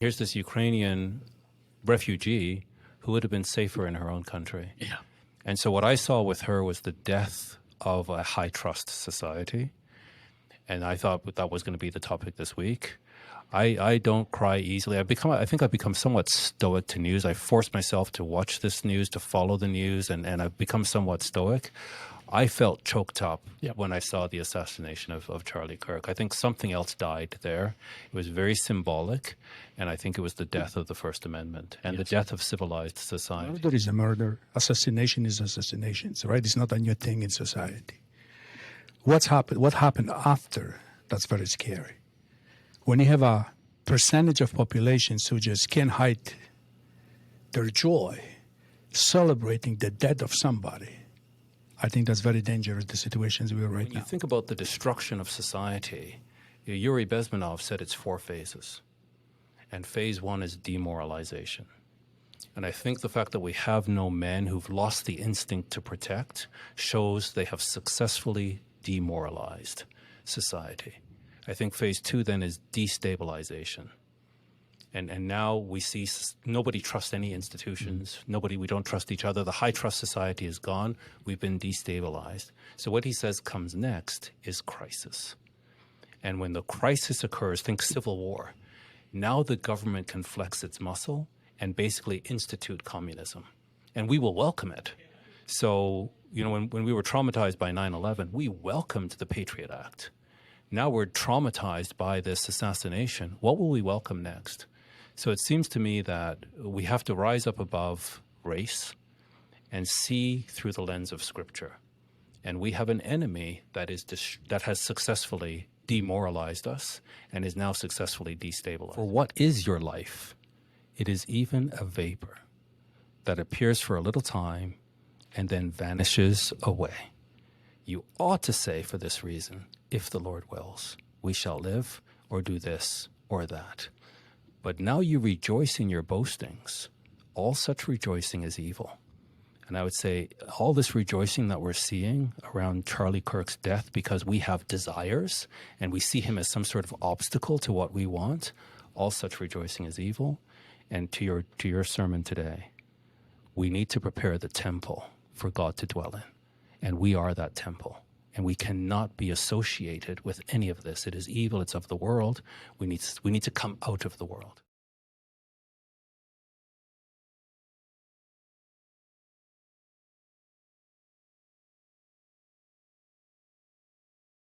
Here's this Ukrainian refugee who would have been safer in her own country. Yeah. And so what I saw with her was the death of a high-trust society. And I thought that was going to be the topic this week. I don't cry easily. I think I've become somewhat stoic to news. I forced myself to watch this news, to follow the news, and I've become somewhat stoic. I felt choked up when I saw the assassination of Charlie Kirk. I think something else died there. It was very symbolic, and I think it was the death of the First Amendment and the death of civilized society. Murder is a murder. Assassination is assassination, right? It's not a new thing in society. What happened after, that's very scary. When you have a percentage of populations who just can't hide their joy celebrating the death of somebody, I think that's very dangerous, the situations we are right now. When you think about the destruction of society, Yuri Bezmenov said it's 4 phases. And phase 1 is demoralization. And I think the fact that we have no men who've lost the instinct to protect shows they have successfully demoralized society. I think phase 2 then is destabilization. And now we see nobody trusts any institutions. We don't trust each other. The high trust society is gone. We've been destabilized. So what he says comes next is crisis. And when the crisis occurs, think civil war. Now the government can flex its muscle and basically institute communism. And we will welcome it. So, when we were traumatized by 9/11, we welcomed the Patriot Act. Now we're traumatized by this assassination. What will we welcome next? So it seems to me that we have to rise up above race and see through the lens of Scripture. And we have an enemy that has successfully demoralized us and is now successfully destabilized. For what is your life? It is even a vapor that appears for a little time and then vanishes away. You ought to say for this reason, if the Lord wills, we shall live or do this or that. But now you rejoice in your boastings. All such rejoicing is evil. And I would say all this rejoicing that we're seeing around Charlie Kirk's death because we have desires and we see him as some sort of obstacle to what we want, all such rejoicing is evil. And to your sermon today, we need to prepare the temple for God to dwell in. And we are that temple. And we cannot be associated with any of this. It is evil. It's of the world. We need to come out of the world.